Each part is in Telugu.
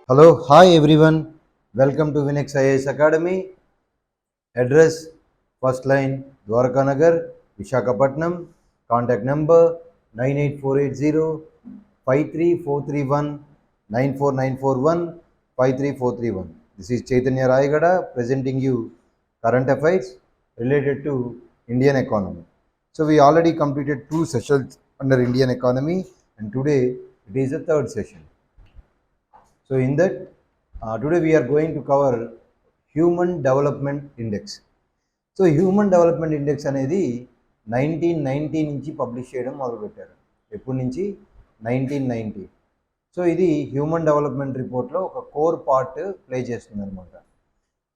Hello, hi everyone. Welcome to Vinex IAS Academy. Address first line Dwarka Nagar, Visakhapatnam. Contact number 98480 53431 94941 53431. This is Chaitanya Rayagada presenting you current affairs related to Indian economy. So we already completed 2 sessions under Indian economy, and today it is the third session. So in that, today we are going to cover Human Development Index. So human development index అనేది 1990 నుంచి పబ్లిష్ చేయడం మొదలుపెట్టారు. ఎప్పటి నుంచి? 1990. సో ఇది హ్యూమన్ డెవలప్మెంట్ రిపోర్ట్లో ఒక కోర్ పార్ట్ ప్లే చేస్తుంది అనమాట.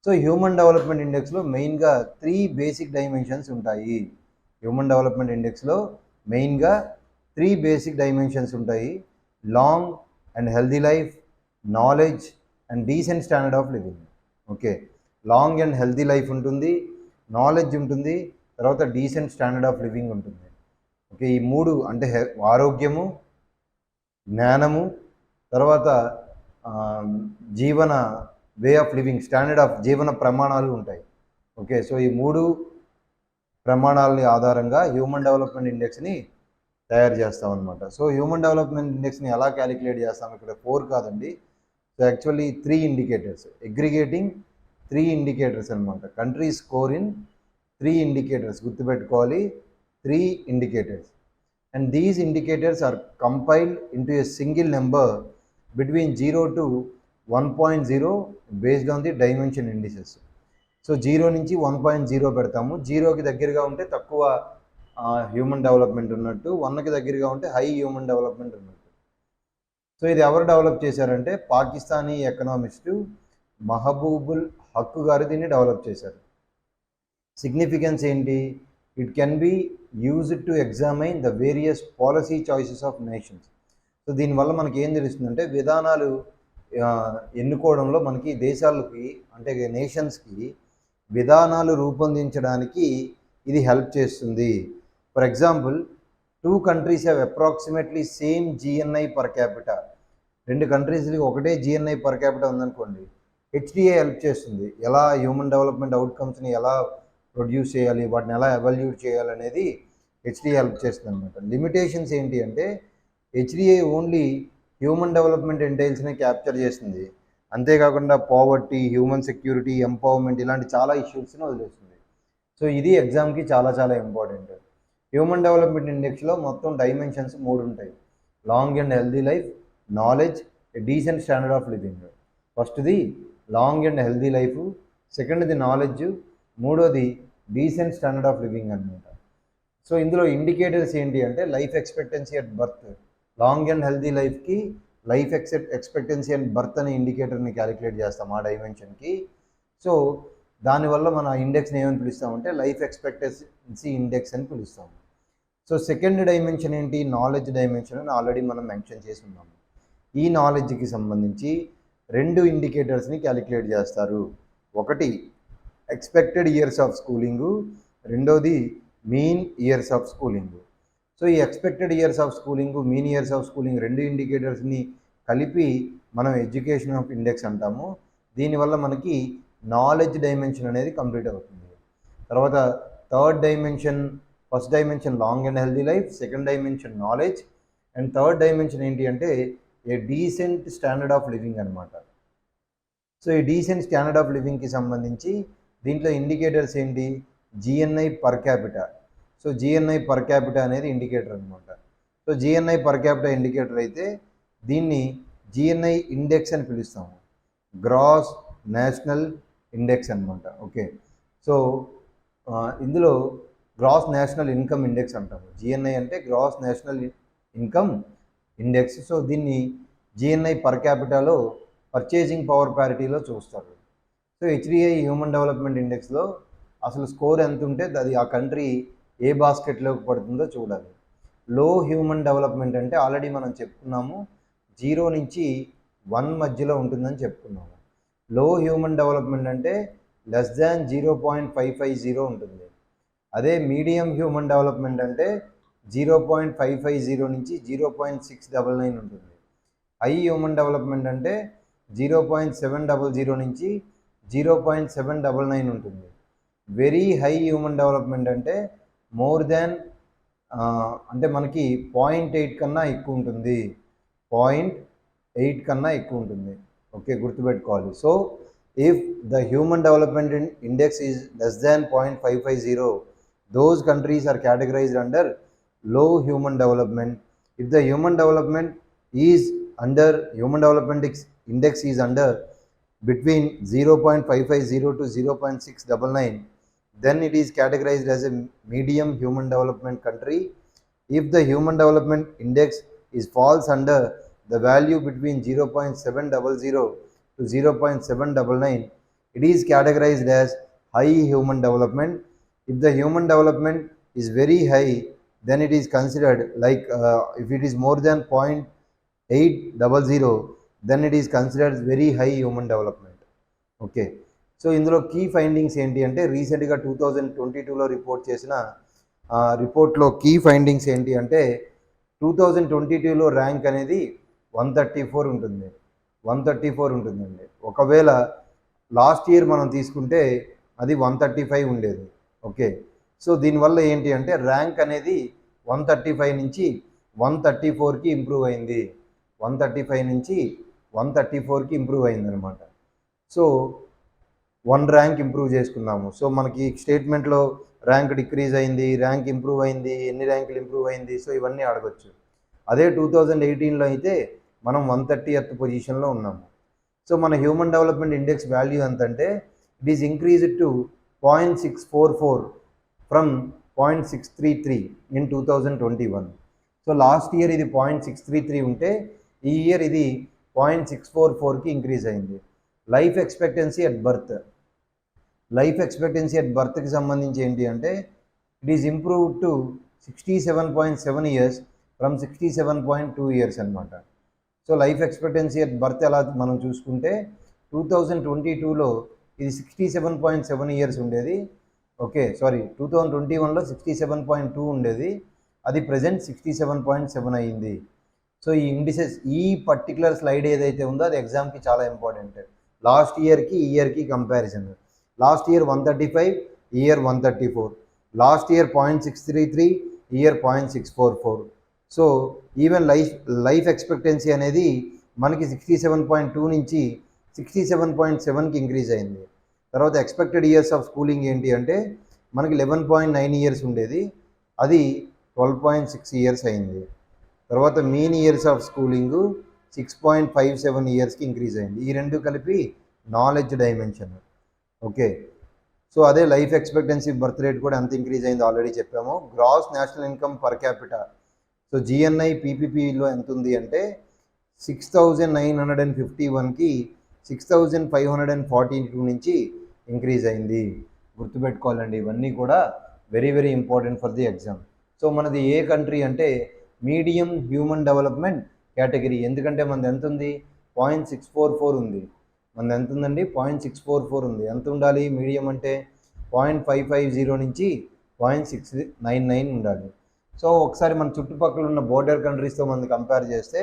సో హ్యూమన్ డెవలప్మెంట్ ఇండెక్స్లో మెయిన్గా 3 బేసిక్ డైమెన్షన్స్ ఉంటాయి. హ్యూమన్ డెవలప్మెంట్ ఇండెక్స్లో మెయిన్గా 3 బేసిక్ డైమెన్షన్స్ ఉంటాయి: long and healthy life, knowledge and decent standard of living. Okay, long and healthy life ఉంటుంది, నాలెడ్జ్ ఉంటుంది, తర్వాత డీసెంట్ స్టాండర్డ్ ఆఫ్ లివింగ్ ఉంటుంది. ఓకే, ఈ మూడు అంటే ఆరోగ్యము, జ్ఞానము, తర్వాత జీవన way of living, standard of జీవన ప్రమాణాలు ఉంటాయి. ఓకే, సో ఈ మూడు ప్రమాణాలని ఆధారంగా హ్యూమన్ డెవలప్మెంట్ ఇండెక్స్ని తయారు చేస్తాం అనమాట. సో హ్యూమన్ డెవలప్మెంట్ ఇండెక్స్ని ఎలా క్యాలిక్యులేట్ చేస్తాం? ఇక్కడ 4 కాదండి. So actually 3 indicators, aggregating 3 indicators అనమాట. కంట్రీ స్కోర్ ఇన్ 3 ఇండికేటర్స్, గుర్తుపెట్టుకోవాలి, 3 indicators. And these indicators are compiled into a single number between 0 to 1.0 based on the dimension indices. So 0 నుంచి 1.0 పెడతాము. 0కి దగ్గరగా ఉంటే తక్కువ హ్యూమన్ డెవలప్మెంట్ ఉన్నట్టు, 1కి దగ్గరగా ఉంటే హై హ్యూమన్ డెవలప్మెంట్ ఉన్నట్టు. సో ఇది ఎవరు డెవలప్ చేశారంటే పాకిస్తానీ ఎకనామిస్టు మహబూబుల్ హక్ గారు దీన్ని డెవలప్ చేశారు. సిగ్నిఫికెన్స్ ఏంటి? It can be used to ఎగ్జామైన్ the various policy choices of nations. So దీనివల్ల మనకి ఏం తెలుస్తుందంటే విధానాలు ఎన్నుకోవడంలో మనకి దేశాలకి అంటే నేషన్స్కి విధానాలు రూపొందించడానికి ఇది హెల్ప్ చేస్తుంది. For example, 2 countries have approximately same GNI per capita. 2 కంట్రీస్కి ఒకటే జిఎన్ఐ పర్ క్యాపిటా ఉందనుకోండి, హెచ్డిఏ హెల్ప్ చేస్తుంది. ఎలా హ్యూమన్ డెవలప్మెంట్ అవుట్కమ్స్ని ఎలా ప్రొడ్యూస్ చేయాలి, వాటిని ఎలా ఎవాల్యూట్ చేయాలనేది హెచ్డిఏ హెల్ప్ చేస్తుంది అనమాట. లిమిటేషన్స్ ఏంటి అంటే హెచ్డిఏ ఓన్లీ హ్యూమన్ డెవలప్మెంట్ ఎంటైల్స్నే క్యాప్చర్ చేస్తుంది, అంతేకాకుండా పావర్టీ, హ్యూమన్ సెక్యూరిటీ, ఎంపవర్మెంట్ ఇలాంటి చాలా ఇష్యూస్ని వదిలేస్తుంది. సో ఇది ఎగ్జామ్కి చాలా చాలా ఇంపార్టెంట్. హ్యూమన్ డెవలప్మెంట్ ఇండెక్స్లో మొత్తం డైమెన్షన్స్ 3 ఉంటాయి: long and healthy life, knowledge, decent standard of living. ఫస్ట్ది లాంగ్ అండ్ హెల్దీ లైఫ్, సెకండ్ది నాలెడ్జ్, మూడోది డీసెంట్ స్టాండర్డ్ ఆఫ్ లివింగ్ అనమాట. సో ఇందులో ఇండికేటర్స్ ఏంటి అంటే life expectancy at birth. Long and healthy లైఫ్కి లైఫ్ ఎక్స్పెక్టెన్సీ అండ్ బర్త్ అనే ఇండికేటర్ని క్యాలిక్యులేట్ చేస్తాం ఆ డైమెన్షన్కి. సో దానివల్ల మన ఇండెక్స్ని ఏమని పిలుస్తామంటే లైఫ్ ఎక్స్పెక్టెన్సీ ఇండెక్స్ అని పిలుస్తాము. సో సెకండ్ డైమెన్షన్ ఏంటి? నాలెడ్జ్ డైమెన్షన్ అని ఆల్రెడీ మనం మెన్షన్ చేసి ఉన్నాము. ఈ నాలెడ్జ్కి సంబంధించి 2 ఇండికేటర్స్ని క్యాలిక్యులేట్ చేస్తారు. ఒకటి ఎక్స్పెక్టెడ్ ఇయర్స్ ఆఫ్ స్కూలింగు, రెండోది mean years of schooling. So ఈ expected years of schooling, mean years of schooling 2 ఇండికేటర్స్ని కలిపి మనం ఎడ్యుకేషన్ ఆఫ్ ఇండెక్స్ అంటాము. దీనివల్ల మనకి నాలెడ్జ్ డైమెన్షన్ అనేది కంప్లీట్ అవుతుంది. తర్వాత third dimension, first dimension long and healthy life, second dimension knowledge, and third dimension ఏంటి అంటే a decent standard of living అనమాట. సో ఈ డీసెంట్ స్టాండర్డ్ ఆఫ్ లివింగ్కి సంబంధించి దీంట్లో ఇండికేటర్స్ ఏంటి? GNI per capita. So GNI per capita అనేది ఇండికేటర్ అనమాట. So GNI per capita indicator అయితే దీన్ని జిఎన్ఐ ఇండెక్స్ అని పిలుస్తాము, గ్రాస్ నేషనల్ ఇండెక్స్ అనమాట. ఓకే, సో ఇందులో గ్రాస్ నేషనల్ ఇన్కమ్ ఇండెక్స్ అంటాము. జిఎన్ఐ అంటే gross national income index. So దీన్ని జిఎన్ఐ పర్ క్యాపిటాలో పర్చేసింగ్ పవర్ ప్యారిటీలో చూస్తారు. సో హెచ్డిఐ హ్యూమన్ డెవలప్మెంట్ ఇండెక్స్లో అసలు స్కోర్ ఎంత ఉంటే అది ఆ కంట్రీ ఏ బాస్కెట్లోకి పడుతుందో చూడాలి. లో హ్యూమన్ డెవలప్మెంట్ అంటే ఆల్రెడీ మనం చెప్పుకున్నాము, 0 నుంచి 1 మధ్యలో ఉంటుందని చెప్పుకున్నాము. లో హ్యూమన్ డెవలప్మెంట్ అంటే లెస్ దాన్ 0.550 ఉంటుంది. అదే మీడియం హ్యూమన్ డెవలప్మెంట్ అంటే 0.550 నుంచి 0.699 ఉంటుంది. హై హ్యూమన్ డెవలప్మెంట్ అంటే 0.700 నుంచి 0.799 ఉంటుంది. వెరీ హై హ్యూమన్ డెవలప్మెంట్ అంటే మోర్ దాన్ అంటే మనకి 0.8 కన్నా ఎక్కువ ఉంటుంది, 0.8 కన్నా ఎక్కువ ఉంటుంది. ఓకే, గుర్తుపెట్టుకోవాలి. So if the human development index is less than 0.550, those countries are categorized under low human development. If the human development index is under between 0.550 to 0.699, then it is categorized as a medium human development country. If the human development index falls under the value between 0.700 to 0.799, it is categorized as high human development. If the human development is very high, then it is considered like if it is more than 0.800, then it is considered very high human development. Okay, so ఇందులో కీ ఫైండింగ్స్ ఏంటి అంటే రీసెంట్గా 2022లో రిపోర్ట్ చేసిన రిపోర్ట్లో కీ ఫైండింగ్స్ ఏంటి అంటే 2022లో ర్యాంక్ అనేది 134 ఉంటుంది, 134 ఉంటుందండి. ఒకవేళ లాస్ట్ ఇయర్ మనం తీసుకుంటే అది 135 ఉండేది. ఓకే, సో దీనివల్ల ఏంటి అంటే ర్యాంక్ అనేది 135 నుంచి 134కి ఇంప్రూవ్ అయింది, 135 నుంచి 134కి ఇంప్రూవ్ అయింది అనమాట. సో 1 ర్యాంక్ ఇంప్రూవ్ చేసుకున్నాము. సో మనకి స్టేట్మెంట్లో ర్యాంక్ డిక్రీజ్ అయింది, ర్యాంక్ ఇంప్రూవ్ అయింది, ఎన్ని ర్యాంకులు ఇంప్రూవ్ అయింది, సో ఇవన్నీ అడగచ్చు. అదే 2018లో అయితే మనం 130th పొజిషన్లో ఉన్నాము. సో మన హ్యూమన్ డెవలప్మెంట్ ఇండెక్స్ వాల్యూ ఎంత అంటే it is increased to 0.644 from 0.633 in 2021. So last year ఇది 0.633 ఉంటే ఈ ఇయర్ ఇది 0.644కి ఇంక్రీజ్ అయింది. లైఫ్ ఎక్స్పెక్టెన్సీ అట్ బర్త్కి సంబంధించి ఏంటి అంటే it is improved to 67.7 years from 67.2 years అనమాట. So life expectancy at birth ఎలా మనం చూసుకుంటే 2022లో ఇది 67.7 ఇయర్స్ ఉండేది. ఓకే, సారీ 2021లో 67.2 ఉండేది, అది ప్రజెంట్ 67.7 అయ్యింది. సో ఈ ఇండిసెస్, ఈ పర్టికులర్ స్లైడ్ ఏదైతే ఉందో అది ఎగ్జామ్కి చాలా ఇంపార్టెంట్. లాస్ట్ ఇయర్కి ఈ ఇయర్కి కంపారిజన్. లాస్ట్ ఇయర్ 135, ఈ ఇయర్ 134. లాస్ట్ ఇయర్ 0.633, ఈ year 0.644. So even life expectancy అనేది మనకి 67.2 నుంచి 67.7కి ఇంక్రీజ్ అయింది. తర్వాత ఎక్స్పెక్టెడ్ ఇయర్స్ ఆఫ్ స్కూలింగ్ ఏంటి అంటే మనకి 11.9 ఇయర్స్ ఉండేది, అది 12.6 ఇయర్స్ అయింది. తర్వాత మీన్ ఇయర్స్ ఆఫ్ స్కూలింగ్ 6.57 ఇయర్స్కి ఇంక్రీజ్ అయింది. ఈ రెండు కలిపి నాలెడ్జ్ డైమెన్షన్. ఓకే, సో అదే లైఫ్ ఎక్స్పెక్టెన్సీ బర్త్ రేట్ కూడా ఎంత ఇంక్రీజ్ అయిందో ఆల్రెడీ చెప్పాము. Gross national income per capita, so GNI పీపీపీలో ఎంత ఉంది అంటే 6,951కి 6,542 నుంచి ఇంక్రీజ్ అయింది. గుర్తుపెట్టుకోవాలండి, ఇవన్నీ కూడా very very important for the exam. So మనది ఏ కంట్రీ అంటే మీడియం హ్యూమన్ డెవలప్మెంట్ కేటగిరీ. ఎందుకంటే మనది ఎంత ఉంది, 0.644 ఉంది. మనది ఎంత ఉందండి, 0.644 ఉంది. ఎంత ఉండాలి మీడియం అంటే 0.550 నుంచి 0.699 ఉండాలి. సో ఒకసారి మన చుట్టుపక్కల ఉన్న బోర్డర్ కంట్రీస్తో మనం కంపేర్ చేస్తే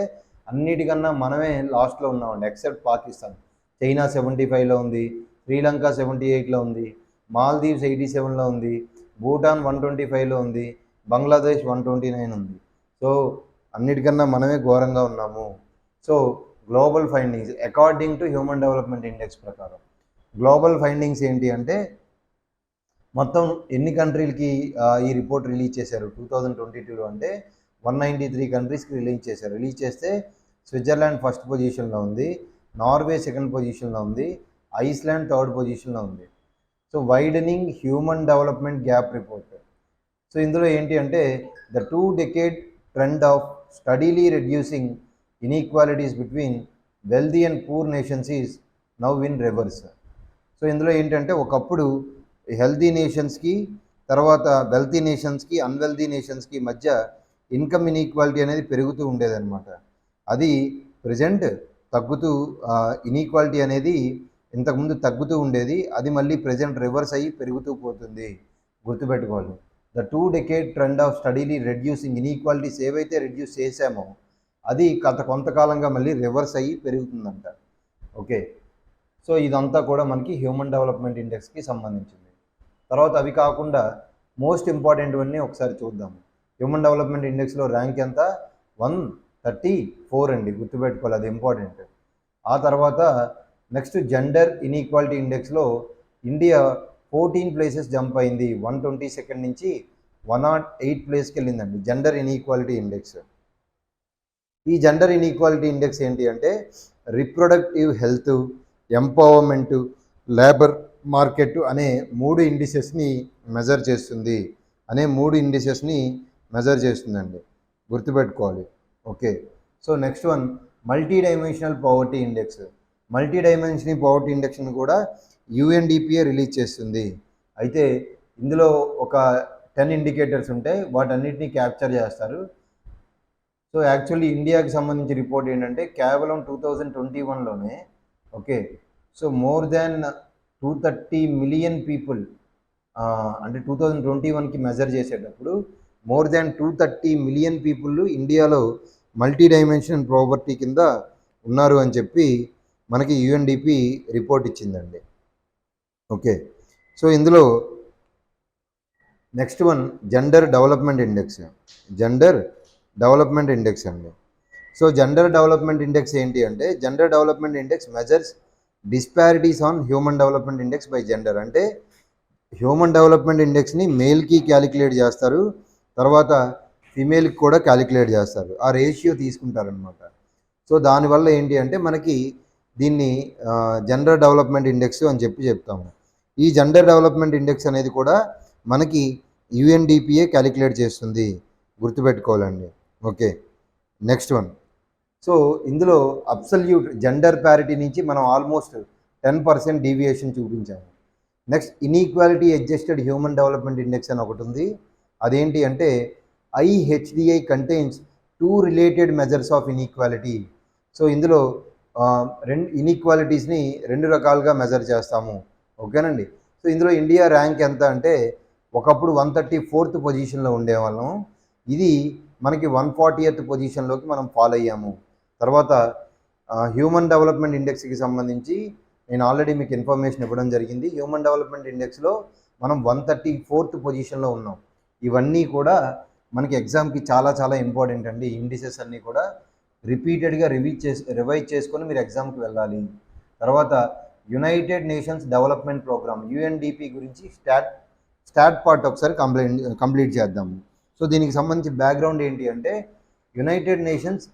అన్నిటికన్నా మనమే లాస్ట్లో ఉన్నామండి, ఎక్సెప్ట్ పాకిస్తాన్. చైనా 75లో ఉంది, శ్రీలంక 78లో ఉంది, మాల్దీవ్స్ 87లో ఉంది, భూటాన్ 125లో ఉంది, బంగ్లాదేశ్ 129 ఉంది. సో అన్నిటికన్నా మనమే ఘోరంగా ఉన్నాము. So global findings according to human development index ప్రకారం గ్లోబల్ ఫైండింగ్స్ ఏంటి అంటే మొత్తం ఎన్ని కంట్రీలకి ఈ రిపోర్ట్ రిలీజ్ చేశారు 2022లో అంటే 193 కంట్రీస్కి రిలీజ్ చేశారు. రిలీజ్ చేస్తే స్విట్జర్లాండ్ ఫస్ట్ పొజిషన్లో ఉంది, నార్వే సెకండ్ పొజిషన్లో ఉంది, ఐస్లాండ్ థర్డ్ పొజిషన్లో ఉంది. So widening human development gap report. So ఇందులో ఏంటి అంటే the 2 decade trend of steadily reducing inequalities between wealthy and poor nations is now in reverse. So ఇందులో ఏంటంటే ఒకప్పుడు హెల్తీ నేషన్స్కి, తర్వాత వెల్తీ నేషన్స్కి, అన్వెల్తీ నేషన్స్కి మధ్య ఇన్కమ్ ఇన్ఈక్వాలిటీ అనేది పెరుగుతూ ఉండేదన్నమాట. అది ప్రజెంట్ తగ్గుతూ, ఇన్ఈక్వాలిటీ అనేది ఇంతకుముందు తగ్గుతూ ఉండేది, అది మళ్ళీ ప్రజెంట్ రివర్స్ అయ్యి పెరుగుతూ పోతుంది. గుర్తుపెట్టుకోవాలి, the 2 decade trend of steadily reducing inequalities ఏవైతే రెడ్యూస్ చేశామో అది కొంతకాలంగా మళ్ళీ రివర్స్ అయ్యి పెరుగుతుందంట. ఓకే, సో ఇదంతా కూడా మనకి హ్యూమన్ డెవలప్మెంట్ ఇండెక్స్కి సంబంధించింది. తర్వాత అవి కాకుండా మోస్ట్ ఇంపార్టెంట్వన్నీ ఒకసారి చూద్దాం. హ్యూమన్ డెవలప్మెంట్ ఇండెక్స్లో ర్యాంక్ ఎంత? 134 అండి, గుర్తుపెట్టుకోవాలి, అది ఇంపార్టెంట్. ఆ తర్వాత నెక్స్ట్ జెండర్ ఇన్ఈక్వాలిటీ ఇండెక్స్లో ఇండియా 14 ప్లేసెస్ జంప్ అయింది, 122 నుంచి 108 ప్లేస్కి వెళ్ళిందండి జెండర్ ఇన్ఈక్వాలిటీ ఇండెక్స్. ఈ జెండర్ ఇన్ఈక్వాలిటీ ఇండెక్స్ ఏంటి అంటే reproductive health, empowerment, labour market అనే 3 ఇండిసెస్ని మెజర్ చేస్తుందండి, గుర్తుపెట్టుకోవాలి. Okay, so next one multi dimensional poverty index. Multi dimensional poverty ఇండెక్స్ని కూడా యుఎన్డిపిఏ రిలీజ్ చేస్తుంది. అయితే ఇందులో ఒక 10 ఇండికేటర్స్ ఉంటాయి, వాటన్నిటిని క్యాప్చర్ చేస్తారు. సో యాక్చువల్లీ ఇండియాకి సంబంధించి రిపోర్ట్ ఏంటంటే కేవలం 2021లోనే okay, so more than 230 million people, అంటే 2021కి మెజర్ చేసేటప్పుడు మోర్ దాన్ 230 మిలియన్ పీపుల్ ఇండియాలో మల్టీ డైమెన్షన్ ప్రాపర్టీ కింద ఉన్నారు అని చెప్పి మనకి యుఎన్డిపి రిపోర్ట్ ఇచ్చిందండి. ఓకే, సో ఇందులో next one gender development index అండి. సో జెండర్ డెవలప్మెంట్ ఇండెక్స్ ఏంటి అంటే gender development index measures disparities on human development index by gender. అంటే హ్యూమన్ డెవలప్మెంట్ ఇండెక్స్ని మేల్కి క్యాలిక్యులేట్ చేస్తారు, తర్వాత ఫిమేల్కి కూడా క్యాలిక్యులేట్ చేస్తారు, ఆ రేషియో తీసుకుంటారనమాట. సో దానివల్ల ఏంటి అంటే మనకి దీన్ని జెండర్ డెవలప్మెంట్ ఇండెక్స్ అని చెప్తాము. ఈ జెండర్ డెవలప్మెంట్ ఇండెక్స్ అనేది కూడా మనకి యుఎన్డిపిఏ క్యాలిక్యులేట్ చేస్తుంది, గుర్తుపెట్టుకోవాలండి. ఓకే, నెక్స్ట్ వన్, సో ఇందులో అబ్సల్యూట్ జెండర్ ప్యారిటీ నుంచి మనం ఆల్మోస్ట్ 10% డీవియేషన్ చూపించాము. Next inequality adjusted human development index అని ఒకటి ఉంది. అదేంటి అంటే IHDI contains 2 related measures of inequality. So ఇందులో ఇన్ఈక్వాలిటీస్ని 2 రకాలుగా మెజర్ చేస్తాము. ఓకేనండి. సో ఇందులో ఇండియా ర్యాంక్ ఎంత అంటే ఒకప్పుడు 134th పొజిషన్లో ఉండేవాళ్ళం, ఇది మనకి 140th పొజిషన్లోకి మనం ఫాలో అయ్యాము. తర్వాత హ్యూమన్ డెవలప్మెంట్ ఇండెక్స్కి సంబంధించి నేను ఆల్రెడీ మీకు ఇన్ఫర్మేషన్ ఇవ్వడం జరిగింది. హ్యూమన్ డెవలప్మెంట్ ఇండెక్స్లో మనం 134th పొజిషన్లో ఉన్నాం. ఇవన్నీ కూడా మనకి ఎగ్జామ్కి చాలా చాలా ఇంపార్టెంట్ అండి. ఇండిసెస్ అన్నీ కూడా రిపీటెడ్గా రివైజ్ చేసుకొని మీరు ఎగ్జామ్కి వెళ్ళాలి. తర్వాత United Nations development programme UNDP గురించి స్టాట్ పార్ట్ ఒకసారి కంప్లీట్ చేద్దాము. సో దీనికి సంబంధించి బ్యాక్గ్రౌండ్ ఏంటి అంటే United Nations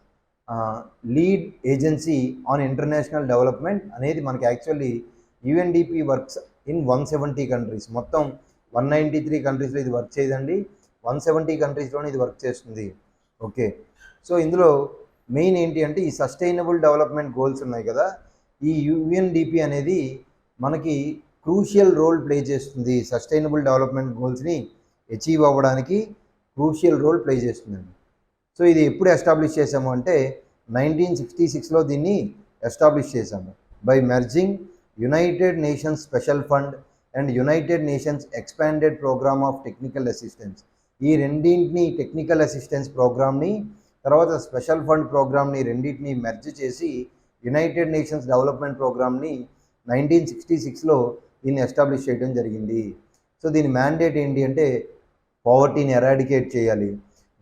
lead agency on international development అనేది మనకి actually UNDP works in 170 countries. మొత్తం 193 కంట్రీస్లో ఇది వర్క్ చేయదండి, 170 కంట్రీస్లోనే ఇది వర్క్ చేస్తుంది. ఓకే, సో ఇందులో మెయిన్ ఏంటి అంటే ఈ సస్టైనబుల్ డెవలప్మెంట్ గోల్స్ ఉన్నాయి కదా, ఈ యుఎన్డిపి అనేది మనకి క్రూషియల్ రోల్ ప్లే చేస్తుంది. సస్టైనబుల్ డెవలప్మెంట్ గోల్స్ని అచీవ్ అవ్వడానికి క్రూషియల్ రోల్ ప్లే చేస్తుందండి. సో ఇది ఎప్పుడు ఎస్టాబ్లిష్ చేసాము అంటే 1966లో దీన్ని ఎస్టాబ్లిష్ చేశాము by merging United Nations special fund and United Nations expanded programme of technical assistance. ఈ రెండింటిని టెక్నికల్ అసిస్టెన్స్ ప్రోగ్రామ్ని తర్వాత స్పెషల్ ఫండ్ ప్రోగ్రామ్ని రెండింటిని మెర్జ్ చేసి యునైటెడ్ నేషన్స్ డెవలప్మెంట్ ప్రోగ్రామ్ని 1966లో దీన్ని ఎస్టాబ్లిష్ చేయడం జరిగింది. సో దీని మ్యాండేట్ ఏంటి అంటే పావర్టీని ఎరాడికేట్ చేయాలి,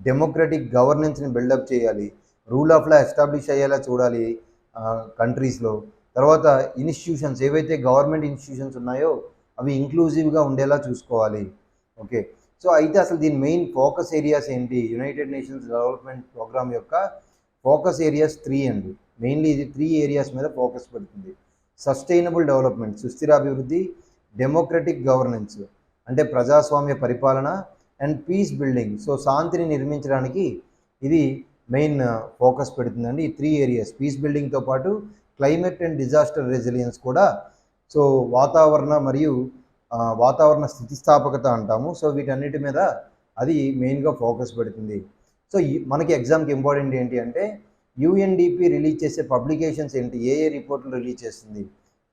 డెమోక్రటిక్ గవర్నెన్స్ని బిల్డప్ చేయాలి, రూల్ ఆఫ్ లా ఎస్టాబ్లిష్ అయ్యేలా చూడాలి కంట్రీస్లో. తర్వాత ఇన్స్టిట్యూషన్స్ ఏవైతే గవర్నమెంట్ ఇన్స్టిట్యూషన్స్ ఉన్నాయో అవి ఇంక్లూజివ్గా ఉండేలా చూసుకోవాలి. ఓకే, సో అయితే అసలు దీని మెయిన్ ఫోకస్ ఏరియాస్ ఏంటి? యునైటెడ్ నేషన్స్ డెవలప్మెంట్ ప్రోగ్రామ్ యొక్క ఫోకస్ ఏరియాస్ 3 అండి. మెయిన్లీ ఇది 3 ఏరియాస్ మీద ఫోకస్ పెడుతుంది. సస్టైనబుల్ డెవలప్మెంట్ సుస్థిరాభివృద్ధి, డెమోక్రటిక్ గవర్నెన్స్ అంటే ప్రజాస్వామ్య పరిపాలన, అండ్ పీస్ బిల్డింగ్ సో శాంతిని నిర్మించడానికి ఇది మెయిన్ ఫోకస్ పెడుతుందండి. ఈ 3 ఏరియాస్ పీస్ బిల్డింగ్తో పాటు క్లైమేట్ అండ్ డిజాస్టర్ రెసిలియన్స్ కూడా, సో వాతావరణ మరియు వాతావరణ స్థితిస్థాపకత అంటాము. సో వీటన్నిటి మీద అది మెయిన్గా ఫోకస్ పెడుతుంది. సో మనకి ఎగ్జామ్కి ఇంపార్టెంట్ ఏంటి అంటే యుఎన్డిపి రిలీజ్ చేసే పబ్లికేషన్స్ ఏంటి, ఏ రిపోర్ట్లు రిలీజ్ చేస్తుంది?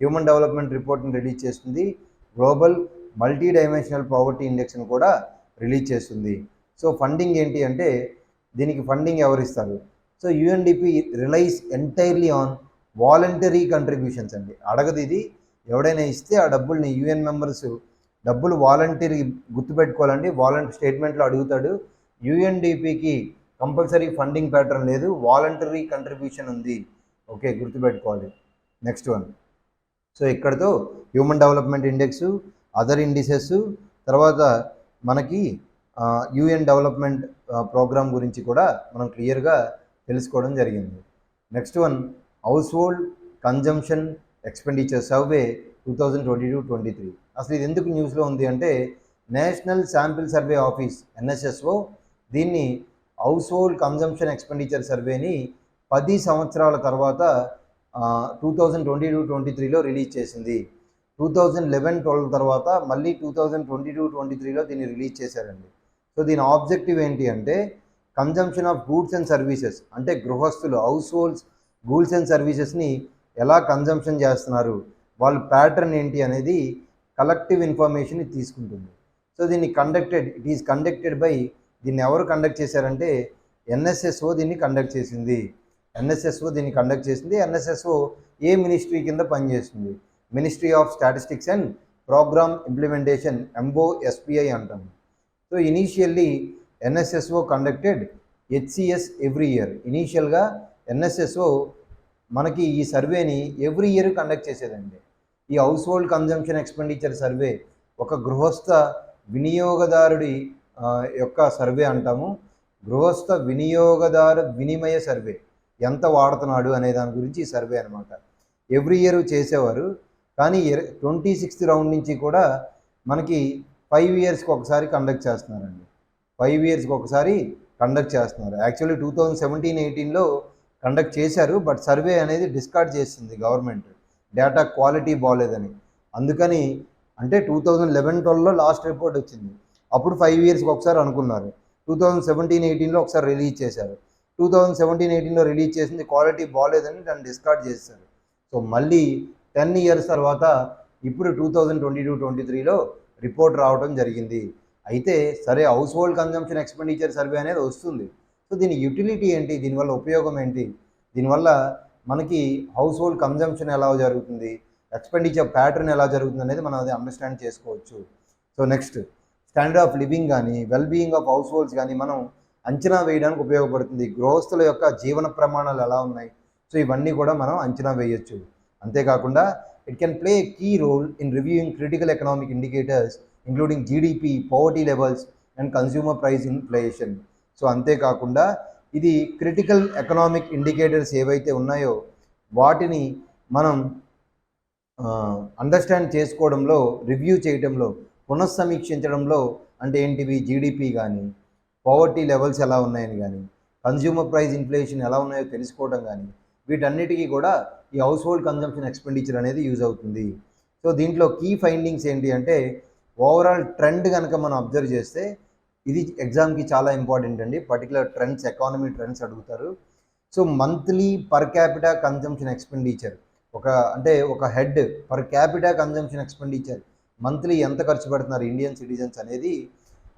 హ్యూమన్ డెవలప్మెంట్ రిపోర్ట్ని రిలీజ్ చేస్తుంది, గ్లోబల్ మల్టీ డైమెన్షనల్ పావర్టీ ఇండెక్స్ని కూడా రిలీజ్ చేస్తుంది. సో ఫండింగ్ ఏంటి అంటే దీనికి ఫండింగ్ ఎవరు ఇస్తారు? So UNDP relies entirely on voluntary contributions అండి. అడగదు ఇది, ఎవడైనా ఇస్తే ఆ డబ్బుల్ని యూఎన్ మెంబర్స్ డబ్బులు వాలంటరీ గుర్తుపెట్టుకోవాలండి. స్టేట్మెంట్లో అడుగుతాడు. యుఎన్డిపికి కంపల్సరీ ఫండింగ్ ప్యాటర్న్ లేదు, వాలంటరీ కంట్రిబ్యూషన్ ఉంది. ఓకే, గుర్తుపెట్టుకోవాలి. Next one. సో ఇక్కడతో human development index, other indices, తర్వాత మనకి యూఎన్ డెవలప్మెంట్ ప్రోగ్రామ్ గురించి కూడా మనం క్లియర్గా తెలుసుకోవడం జరిగింది. Next one, house hold consumption expenditure survey 2022-23. అసలు ఇది ఎందుకు న్యూస్లో ఉంది అంటే, national sample survey office NSSO దీన్ని హౌస్ హోల్డ్ కన్జంప్షన్ ఎక్స్పెండిచర్ సర్వేని 10 సంవత్సరాల తర్వాత 2022-23లో రిలీజ్ చేసింది. 2011-12 తర్వాత మళ్ళీ 2022-23లో దీన్ని రిలీజ్ చేశారండి. సో దీని ఆబ్జెక్టివ్ ఏంటి అంటే, consumption of goods and services, అంటే గృహస్థులు హౌస్ హోల్డ్స్ గూడ్స్ అండ్ సర్వీసెస్ని ఎలా కన్జంప్షన్ చేస్తున్నారు, వాళ్ళ ప్యాటర్న్ ఏంటి అనేది కలెక్టివ్ ఇన్ఫర్మేషన్ తీసుకుంటుంది. సో దీన్ని ఇట్ ఈస్ కండక్టెడ్ బై, దీన్ని ఎవరు కండక్ట్ చేశారంటే NSSO దీన్ని కండక్ట్ చేసింది. NSSO ఏ మినిస్ట్రీ కింద పనిచేస్తుంది? Ministry of statistics and programme implementation, MOSPI అంటాం. So initially NSSO conducted HCS every year. ఇనీషియల్గా NSSO మనకి ఈ సర్వేని ఎవ్రీ ఇయర్ కండక్ట్ చేసేదండి. ఈ household consumption expenditure survey ఒక గృహస్థ వినియోగదారుడి యొక్క సర్వే అంటాము. గృహస్థ వినియోగదారు వినిమయ సర్వే, ఎంత వాడుతున్నాడు అనే దాని గురించి ఈ సర్వే అనమాట. ఎవ్రీ ఇయర్ చేసేవారు, కానీ 26th రౌండ్ నుంచి కూడా మనకి 5 yearsకి ఒకసారి కండక్ట్ చేస్తున్నారండి. 5 yearsకి ఒకసారి కండక్ట్ చేస్తున్నారు. యాక్చువల్లీ 2017-18లో కండక్ట్ చేశారు, బట్ సర్వే అనేది డిస్కార్డ్ చేసింది గవర్నమెంట్, డేటా క్వాలిటీ బాగోలేదని. అందుకని అంటే 2011-12లో లాస్ట్ రిపోర్ట్ వచ్చింది. అప్పుడు 5 yearsకి ఒకసారి అనుకున్నారు. 2017-18లో ఒకసారి రిలీజ్ చేశారు. 2017-18లో రిలీజ్ చేసింది క్వాలిటీ బాగోలేదని దాన్ని డిస్కార్డ్ చేశారు. సో మళ్ళీ 10 years తర్వాత ఇప్పుడు 2022-23లో రిపోర్ట్ రావడం జరిగింది. అయితే సరే, house hold consumption expenditure survey అనేది వస్తుంది. సో దీని యూటిలిటీ ఏంటి, దీనివల్ల ఉపయోగం ఏంటి, దీనివల్ల మనకి హౌస్ హోల్డ్ కన్జంప్షన్ ఎలా జరుగుతుంది, ఎక్స్పెండిచర్ ప్యాటర్న్ ఎలా జరుగుతుంది అనేది మనం అది అండర్స్టాండ్ చేసుకోవచ్చు. So next, standard of living కానీ well being of households కానీ మనం అంచనా వేయడానికి ఉపయోగపడుతుంది. గృహస్థుల యొక్క జీవన ప్రమాణాలు ఎలా ఉన్నాయి, సో ఇవన్నీ కూడా మనం అంచనా వేయొచ్చు. అంతేకాకుండా it can play a key role in reviewing critical economic indicators including GDP, poverty levels and consumer price inflation. So అంతేకాకుండా ఇది క్రిటికల్ ఎకనామిక్ ఇండికేటర్స్ ఏవైతే ఉన్నాయో వాటిని మనం అండర్స్టాండ్ చేసుకోవడంలో, రివ్యూ చేయడంలో, పునఃసమీక్షించడంలో, అంటే ఏంటివి, GDP కానీ, పవర్టీ లెవెల్స్ ఎలా ఉన్నాయని కానీ, కన్స్యూమర్ ప్రైస్ ఇన్ఫ్లేషన్ ఎలా ఉన్నాయో తెలుసుకోవడం కానీ, వీటన్నిటికీ కూడా ఈ హౌస్ హోల్డ్ కన్జంప్షన్ ఎక్స్పెండిచర్ అనేది యూజ్ అవుతుంది. సో దీంట్లో కీ ఫైండింగ్స్ ఏంటి అంటే, ఓవరాల్ ట్రెండ్ కనుక మనం అబ్జర్వ్ చేస్తే, ఇది ఎగ్జామ్కి చాలా ఇంపార్టెంట్ అండి. పర్టికులర్ ట్రెండ్స్, ఎకానమీ ట్రెండ్స్ అడుగుతారు. So monthly per capita consumption expenditure, ఒక head per capita consumption expenditure monthly ఎంత ఖర్చు పెడుతున్నారు ఇండియన్ సిటిజన్స్ అనేది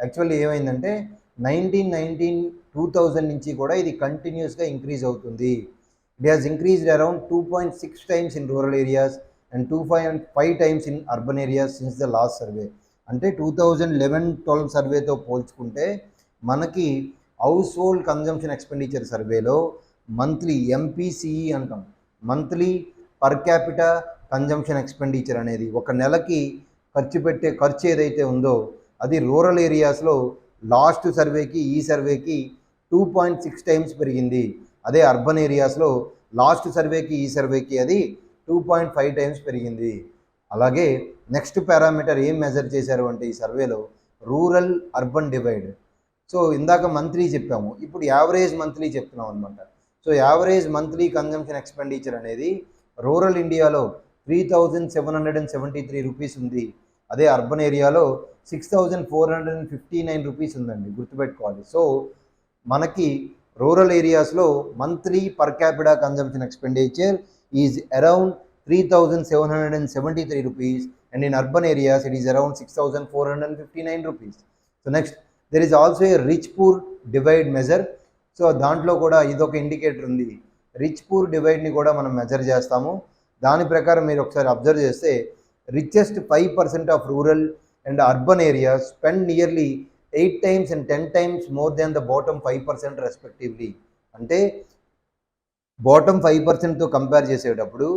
యాక్చువల్లీ ఏమైందంటే 2000 నుంచి కూడా ఇది కంటిన్యూస్గా ఇంక్రీజ్ అవుతుంది. It has increased around 2.6 times in rural areas and 2.5 times in urban areas since the last survey. అంటే 2011-12 సర్వేతో పోల్చుకుంటే మనకి హౌస్ హోల్డ్ కన్జంప్షన్ ఎక్స్పెండిచర్ సర్వేలో మంత్లీ MPCE అంటాం, monthly per capita consumption expenditure అనేది ఒక నెలకి ఖర్చు ఏదైతే ఉందో అది రూరల్ ఏరియాస్లో లాస్ట్ సర్వేకి ఈ సర్వేకి 2.6 times పెరిగింది. అదే అర్బన్ ఏరియాస్లో లాస్ట్ సర్వేకి ఈ సర్వేకి అది 2.5 times పెరిగింది. అలాగే నెక్స్ట్ పారామీటర్ ఏం మెజర్ చేశారు అంటే ఈ సర్వేలో రూరల్ అర్బన్ డివైడ్. సో ఇందాక మంత్లీ చెప్పాము, ఇప్పుడు యావరేజ్ మంత్లీ చెప్తున్నాం అనమాట. So average monthly consumption expenditure అనేది రూరల్ ఇండియాలో 3,773 రూపీస్ ఉంది. అదే అర్బన్ ఏరియాలో 6,459 రూపీస్ ఉందండి, గుర్తుపెట్టుకోవాలి. సో మనకి రూరల్ ఏరియాస్లో monthly per capita consumption expenditure is around 3,773 rupees, and in urban areas it is around 6,459 rupees. So next, there is also a rich poor divide measure. So దాంట్లో కూడా ఇదొక ఇండికేటర్ ఉంది. రిచ్ పూర్ డివైడ్ని కూడా మనం మెజర్ చేస్తాము. దాని ప్రకారం మీరు ఒకసారి అబ్జర్వ్ చేస్తే richest 5% of rural and urban areas spend nearly 8 times and 10 times more than the bottom 5% respectively. అంటే బాటమ్ 5%తో కంపేర్ చేసేటప్పుడు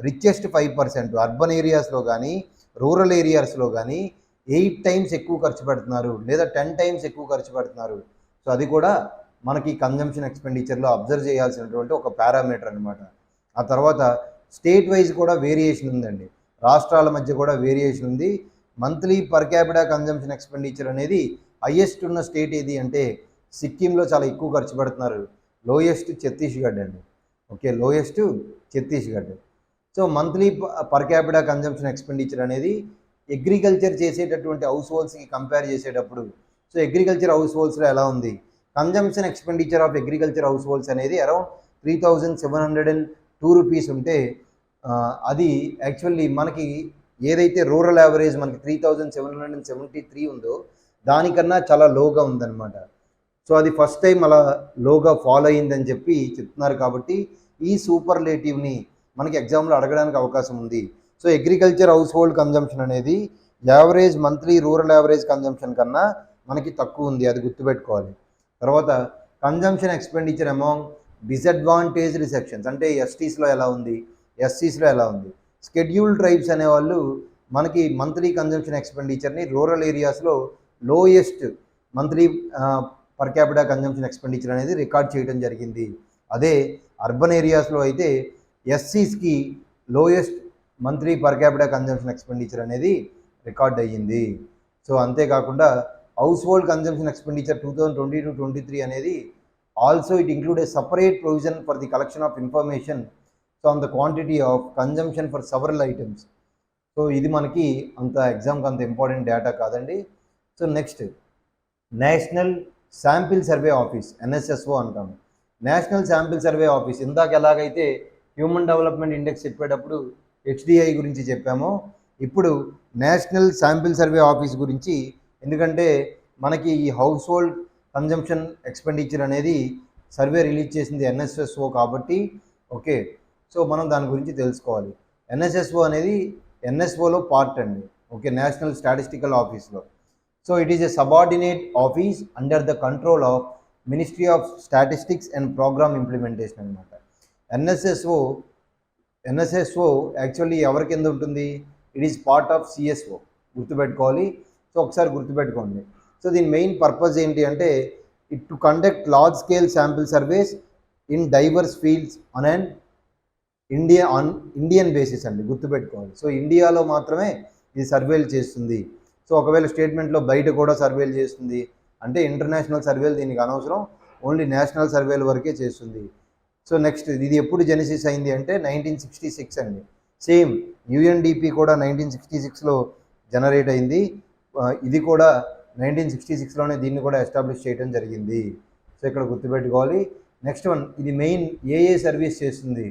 రిచెస్ట్ 5% అర్బన్ ఏరియాస్లో కానీ రూరల్ ఏరియాస్లో కానీ 8 times ఎక్కువ ఖర్చు పెడుతున్నారు, లేదా 10 times ఎక్కువ ఖర్చు పెడుతున్నారు. సో అది కూడా మనకి కన్జంప్షన్ ఎక్స్పెండిచర్లో అబ్జర్వ్ చేయాల్సినటువంటి ఒక పారామీటర్ అనమాట. ఆ తర్వాత స్టేట్ వైజ్ కూడా వేరియేషన్ ఉందండి, రాష్ట్రాల మధ్య కూడా వేరియేషన్ ఉంది. Monthly per capita consumption expenditure అనేది హయ్యెస్ట్ ఉన్న స్టేట్ ఏది అంటే సిక్కింలో చాలా ఎక్కువ ఖర్చు పెడుతున్నారు, లోయెస్ట్ ఛత్తీస్గఢ్ అండి. Okay, lowest Chhattisgarh. So monthly per capita consumption expenditure అనేది అగ్రికల్చర్ చేసేటటువంటి హౌస్ హోల్డ్స్కి కంపేర్ చేసేటప్పుడు, సో అగ్రికల్చర్ హౌస్ హోల్డ్స్లో ఎలా ఉంది, consumption expenditure of agriculture house holds అనేది అరౌండ్ 3,702 రూపీస్ ఉంటే అది యాక్చువల్లీ మనకి ఏదైతే రూరల్ యావరేజ్ మనకి 3,773 ఉందో దానికన్నా చాలా లోగా ఉందన్నమాట. సో అది ఫస్ట్ టైం అలా లోగా ఫాలో అయ్యిందని చెప్పి చెప్తున్నారు. కాబట్టి ఈ సూపర్లేటివ్ని మనకి ఎగ్జామ్లో అడగడానికి అవకాశం ఉంది. So agriculture household consumption అనేది average monthly rural average consumption కన్నా మనకి తక్కువ ఉంది, అది గుర్తుపెట్టుకోవాలి. తర్వాత consumption expenditure among disadvantaged sections, అంటే ఎస్టీస్లో ఎలా ఉంది, ఎస్సీస్లో ఎలా ఉంది. షెడ్యూల్డ్ ట్రైబ్స్ అనేవాళ్ళు మనకి మంత్లీ కన్జంప్షన్ ఎక్స్పెండిచర్ని రూరల్ ఏరియాస్లో lowest monthly per capita consumption expenditure అనేది రికార్డ్ చేయడం జరిగింది. అదే అర్బన్ ఏరియాస్లో అయితే ఎస్సీస్కి lowest monthly per capita consumption expenditure అనేది రికార్డ్ అయ్యింది. సో అంతేకాకుండా హౌస్ హోల్డ్ కన్జంప్షన్ ఎక్స్పెండిచర్ 2022-23 అనేది also it include a separate provision for the collection of information so on the quantity of consumption for several items. So ఇది మనకి అంత ఎగ్జామ్కి అంత ఇంపార్టెంట్ డేటా కాదండి. So next national sample survey office, NSSO అంటాము. నేషనల్ శాంపిల్ సర్వే ఆఫీస్ ఇందాక ఎలాగైతే హ్యూమన్ డెవలప్మెంట్ ఇండెక్స్ చెప్పేటప్పుడు హెచ్డిఐ గురించి చెప్పామో, ఇప్పుడు నేషనల్ శాంపిల్ సర్వే ఆఫీస్ గురించి, ఎందుకంటే మనకి ఈ హౌస్ హోల్డ్ కన్జంప్షన్ ఎక్స్పెండిచర్ అనేది సర్వే రిలీజ్ చేసింది ఎన్ఎస్ఎస్ఓ కాబట్టి ఓకే, సో మనం దాని గురించి తెలుసుకోవాలి. ఎన్ఎస్ఎస్ఓ అనేది ఎన్ఎస్ఓలో పార్ట్ అండి, ఓకే, నేషనల్ స్టాటిస్టికల్ ఆఫీస్లో. So it is a subordinate office under the control of ministry of statistics and programme implementation అనమాట. ఎన్ఎస్ఎస్ఓ యాక్చువల్లీ ఎవరి కింద ఉంటుంది, it is part of CSO, గుర్తుపెట్టుకోవాలి. సో ఒకసారి గుర్తుపెట్టుకోండి. సో దీని మెయిన్ పర్పస్ ఏంటి అంటే it to conduct large scale sample surveys in divorce fields on and Indian basis అండి, గుర్తుపెట్టుకోవాలి. సో ఇండియాలో మాత్రమే ఇది సర్వేలు చేస్తుంది. సో ఒకవేళ స్టేట్మెంట్లో బయట కూడా సర్వేలు చేస్తుంది అంటే ఇంటర్నేషనల్ సర్వేలు దీనికి అనవసరం, ఓన్లీ నేషనల్ సర్వేల వరకే చేస్తుంది. సో నెక్స్ట్ ఇది ఎప్పుడు జెనిసిస్ అయింది అంటే 1966 అండి. సేమ్ యుఎన్డిపి కూడా 1966లో జనరేట్ అయింది. ఇది కూడా 1966లోనే దీన్ని కూడా ఎస్టాబ్లిష్ చేయడం జరిగింది. సో ఇక్కడ గుర్తుపెట్టుకోవాలి. నెక్స్ట్ వన్, ఇది మెయిన్ ఏ సర్వీస్ చేస్తుంది,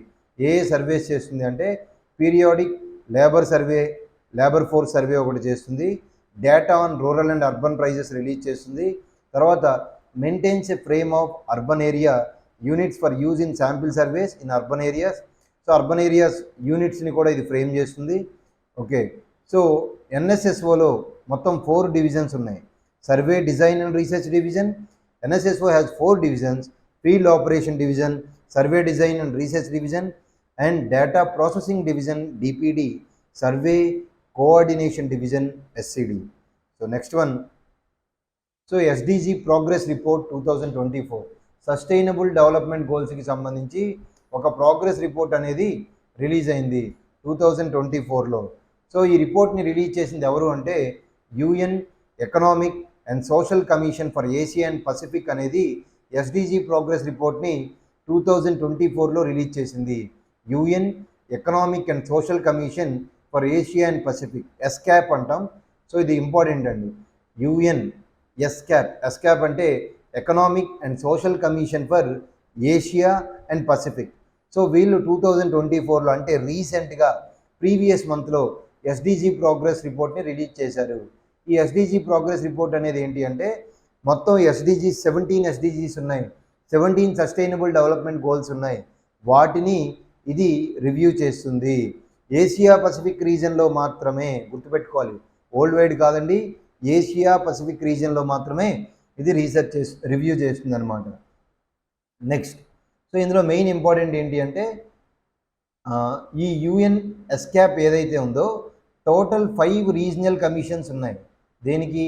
సర్వీస్ చేస్తుంది అంటే periodic labour survey, labour force survey ఒకటి చేస్తుంది, data on rural and urban prices release చేస్తుంది, తర్వాత maintains a frame of urban area units for use in sample surveys in urban areas. So urban areas యూనిట్స్ని కూడా ఇది ఫ్రేమ్ చేస్తుంది. ఓకే, సో ఎన్ఎస్ఎస్ఓలో మొత్తం 4 డివిజన్స్ ఉన్నాయి. Survey design and research division. NSSO has 4 divisions: field operation division, survey design and research division and data processing division DPD, survey coordination division SCD. So next one, so SDG progress report 2024 sustainable development గోల్స్కి సంబంధించి ఒక ప్రోగ్రెస్ రిపోర్ట్ అనేది రిలీజ్ అయింది 2024లో. సో ఈ రిపోర్ట్ని రిలీజ్ చేసింది ఎవరు అంటే UN Economic and Social Commission for Asia and Pacific అనేది ఎస్డిజి ప్రోగ్రెస్ రిపోర్ట్ని 2024లో రిలీజ్ చేసింది. UN Economic and Social Commission for Asia and Pacific, ESCAP అంటాం. సో ఇది ఇంపార్టెంట్ అండి. యుఎన్ ఎస్క్యాప్ అంటే Economic and Social Commission for Asia and Pacific. So వీళ్ళు 2024లో అంటే రీసెంట్గా ప్రీవియస్ మంత్లో ఎస్డిజి ప్రోగ్రెస్ రిపోర్ట్ని రిలీజ్ చేశారు. ఈ ఎస్డిజి ప్రోగ్రెస్ రిపోర్ట్ అనేది ఏంటి అంటే మొత్తం 17 ఎస్డిజీస్ ఉన్నాయి, 17 సస్టైనబుల్ డెవలప్మెంట్ గోల్స్ ఉన్నాయి. వాటిని ఇది రివ్యూ చేస్తుంది. ఏషియా పసిఫిక్ రీజన్లో మాత్రమే, గుర్తుపెట్టుకోవాలి, వరల్డ్ వైడ్ కాదండి, ఏషియా పసిఫిక్ రీజన్లో మాత్రమే ఇది రివ్యూ చేస్తుంది అనమాట. నెక్స్ట్, సో ఇందులో మెయిన్ ఇంపార్టెంట్ ఏంటి అంటే ఈ యుఎన్ ఎస్కాప్ ఏదైతే ఉందో టోటల్ 5 రీజనల్ కమిషన్స్ ఉన్నాయి. దేనికి?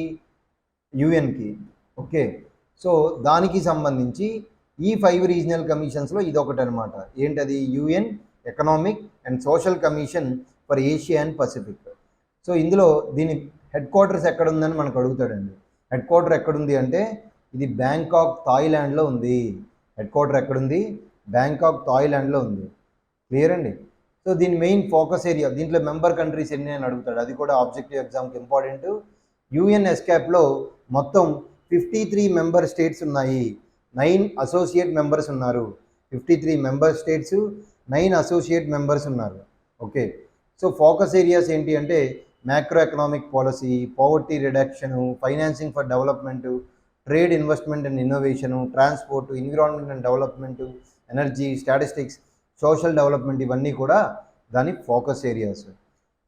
యుఎన్కి. ఓకే, సో దానికి సంబంధించి ఈ 5 రీజనల్ కమిషన్స్లో ఇది ఒకటి అనమాట. ఏంటది? UN Economic and Social Commission for Asia and Pacific. So ఇందులో దీని హెడ్ క్వార్టర్స్ ఎక్కడుందని మనకు అడుగుతాడండి. హెడ్ క్వార్టర్ ఎక్కడుంది అంటే ఇది బ్యాంకాక్, థాయిలాండ్లో ఉంది. హెడ్ క్వార్టర్ ఎక్కడుంది? బ్యాంకాక్, థాయిలాండ్లో ఉంది. క్లియర్ అండి? సో దీని మెయిన్ ఫోకస్ ఏరియా, దీంట్లో మెంబర్ కంట్రీస్ ఎన్ని అని అడుగుతాడు, అది కూడా ఆబ్జెక్టివ్ ఎగ్జామ్కి ఇంపార్టెంట్. యుఎన్ ఎస్కాప్లో మొత్తం 53 మెంబర్ స్టేట్స్ ఉన్నాయి, 9 అసోసియేట్ మెంబర్స్ ఉన్నారు. 53 మెంబర్ స్టేట్స్, 9 అసోసియేట్ మెంబర్స్ ఉన్నారు. ఓకే, సో ఫోకస్ ఏరియాస్ ఏంటి అంటే macro economic policy, poverty రిడక్షను, financing for development, trade, investment and innovation, transport, environment and development, energy, statistics, social development, ఇవన్నీ కూడా దాని ఫోకస్ ఏరియాస్.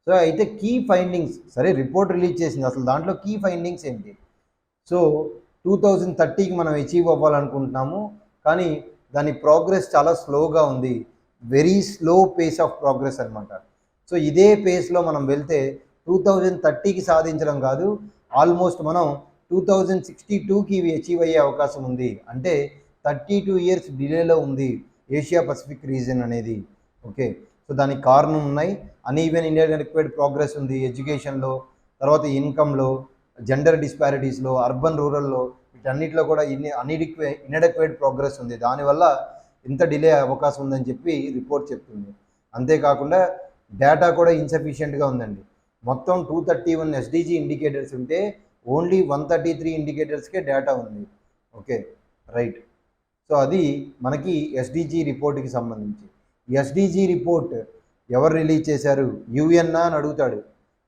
సో అయితే కీ ఫైండింగ్స్, సరే రిపోర్ట్ రిలీజ్ చేసింది, అసలు దాంట్లో కీ ఫైండింగ్స్ ఏంటి? సో 2030కి మనం అచీవ్ అవ్వాలనుకుంటున్నాము, కానీ దాని ప్రోగ్రెస్ చాలా స్లోగా ఉంది. Very slow pace of progress అనమాట. సో ఇదే పేస్లో మనం వెళ్తే 2030కి సాధించడం కాదు, ఆల్మోస్ట్ మనం 2062కి ఇవి అచీవ్ అయ్యే అవకాశం ఉంది. అంటే 32 ఇయర్స్ డిలేలో ఉంది ఏషియా పసిఫిక్ రీజన్ అనేది. ఓకే, సో దానికి కారణం ఉన్నాయి. అన్ఈవెన్ ఇన్ఎడక్వేట్ ప్రోగ్రెస్ ఉంది ఎడ్యుకేషన్లో, తర్వాత ఇన్కంలో, జెండర్ డిస్పారిటీస్లో, అర్బన్ రూరల్లో, వీటన్నిటిలో కూడా ఇన్ఎడక్వేట్ ప్రోగ్రెస్ ఉంది. దానివల్ల ఇంత డిలే అవకాశం ఉందని చెప్పి రిపోర్ట్ చెప్తుంది. అంతేకాకుండా డేటా కూడా ఇన్సఫిషియెంట్గా ఉందండి. మొత్తం 231 ఎస్డిజి ఇండికేటర్స్ ఉంటే ఓన్లీ 133 ఇండికేటర్స్కే డేటా ఉంది. Okay, right. సో అది మనకి ఎస్డిజి రిపోర్ట్కి సంబంధించి. ఎస్డిజి రిపోర్ట్ ఎవరు రిలీజ్ చేశారు? యుఎన్ అని అడుగుతాడు.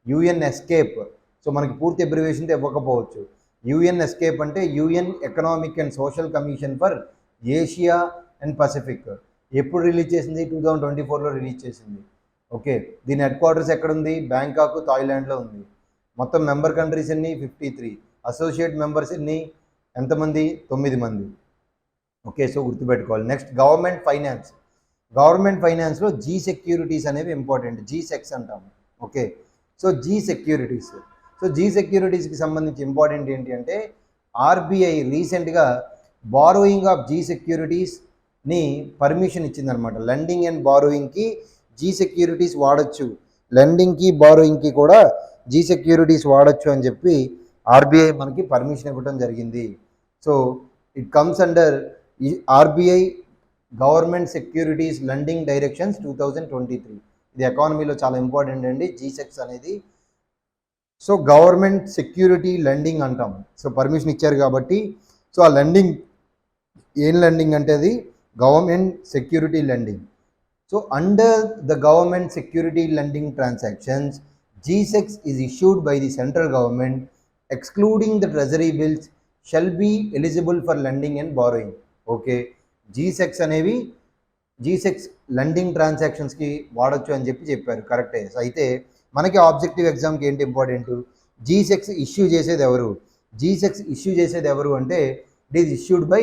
UN escape. సో మనకి పూర్తి అబ్రివేషన్తో ఇవ్వకపోవచ్చు. యుఎన్ ఎస్కేప్ అంటే UN Economic and Social Commission for Asia and Pacific. ఎప్పుడు రిలీజ్ చేసింది? 2024లో రిలీజ్ చేసింది. ఓకే, దీని హెడ్ క్వార్టర్స్ ఎక్కడుంది? బ్యాంకాక్, థాయిలాండ్లో ఉంది. మొత్తం మెంబర్ కంట్రీస్ ఎన్ని? 53. అసోసియేట్ మెంబర్స్ ఎన్ని? ఎంతమంది? 9 మంది. ఓకే, సో గుర్తుపెట్టుకోవాలి. Next, government finance. గవర్నమెంట్ ఫైనాన్స్లో జీ సెక్యూరిటీస్ అనేవి ఇంపార్టెంట్, జీ-సెక్స్ అంటాము. Okay, so G securities. So G సెక్యూరిటీస్కి సంబంధించి ఇంపార్టెంట్ ఏంటి అంటే ఆర్బీఐ రీసెంట్గా బారోయింగ్ ఆఫ్ జీ సెక్యూరిటీస్ని పర్మిషన్ ఇచ్చిందనమాట. లెండింగ్ అండ్ బారోయింగ్కి జీ సెక్యూరిటీస్ వాడచ్చు, లెండింగ్కి బారోయింగ్కి కూడా జీ సెక్యూరిటీస్ వాడచ్చు అని చెప్పి ఆర్బీఐ మనకి పర్మిషన్ ఇవ్వడం జరిగింది. So it comes under RBI government securities lending directions 2023. ఇది ఎకానమీలో చాలా ఇంపార్టెంట్ అండి, జీ-సెక్స్ అనేది. సో గవర్నమెంట్ సెక్యూరిటీ లెండింగ్ అంటాం. సో పర్మిషన్ ఇచ్చారు కాబట్టి, సో ఆ లెండింగ్ ఏం లెండింగ్ అంటే అది government security lending. So under the government security lending transactions, G-SECs is issued by the central government, excluding the treasury bills, shall be eligible for lending and borrowing. Okay, G-SECs అనేవి G-SECs లెండింగ్ ట్రాన్సాక్షన్స్కి వాడచ్చు అని చెప్పారు. కరెక్టే. అయితే మనకి ఆబ్జెక్టివ్ ఎగ్జామ్కి ఏంటి ఇంపార్టెంట్? G-SECs ఇష్యూ చేసేది ఎవరు? G-SECs ఇష్యూ చేసేది ఎవరు అంటే it is issued by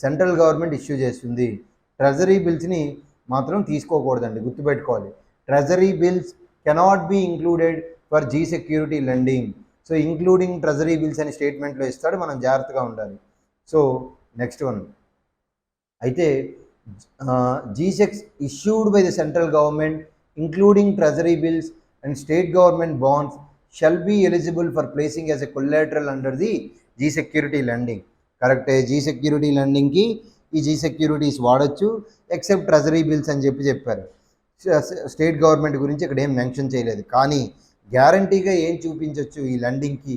central government issue చేస్తుంది. ట్రెజరీ బిల్స్ని మాత్రం తీసుకోకూడదండి, గుర్తుపెట్టుకోవాలి. Treasury bills cannot be included for G security lending. So including treasury bills అని స్టేట్మెంట్లో ఇస్తాడు, మనం జాగ్రత్తగా ఉండాలి. సో నెక్స్ట్ వన్ అయితే G-SECs issued by the central government including treasury bills and state government bonds shall be eligible for placing as a collateral under the G-security lending. కరెక్టే, జీ సెక్యూరిటీ లెండింగ్కి ఈ జీ సెక్యూరిటీస్ వాడచ్చు ఎక్సెప్ట్ ట్రెజరీ బిల్స్ అని చెప్పారు. స్టేట్ గవర్నమెంట్ గురించి ఇక్కడ ఏం మెన్షన్ చేయలేదు. కానీ గ్యారంటీగా ఏం చూపించవచ్చు ఈ లెండింగ్కి?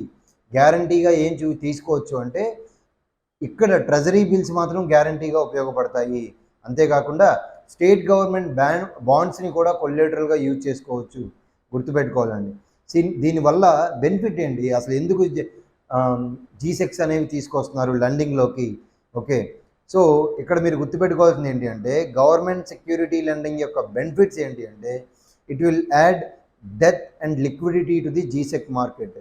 గ్యారంటీగా ఏం తీసుకోవచ్చు అంటే ఇక్కడ ట్రెజరీ బిల్స్ మాత్రం గ్యారంటీగా ఉపయోగపడతాయి. అంతేకాకుండా స్టేట్ గవర్నమెంట్ బాండ్స్ని కూడా కొల్లేటరల్గా యూజ్ చేసుకోవచ్చు, గుర్తుపెట్టుకోవాలండి. దీనివల్ల బెనిఫిట్ ఏంటి? అసలు ఎందుకు G-SECs అనేవి తీసుకొస్తున్నారు లెండింగ్లోకి? ఓకే, సో ఇక్కడ మీరు గుర్తుపెట్టుకోవాల్సింది ఏంటి అంటే గవర్నమెంట్ సెక్యూరిటీ లెండింగ్ యొక్క బెనిఫిట్స్ ఏంటి అంటే ఇట్ విల్ యాడ్ డెత్ and liquidity to the G sec market.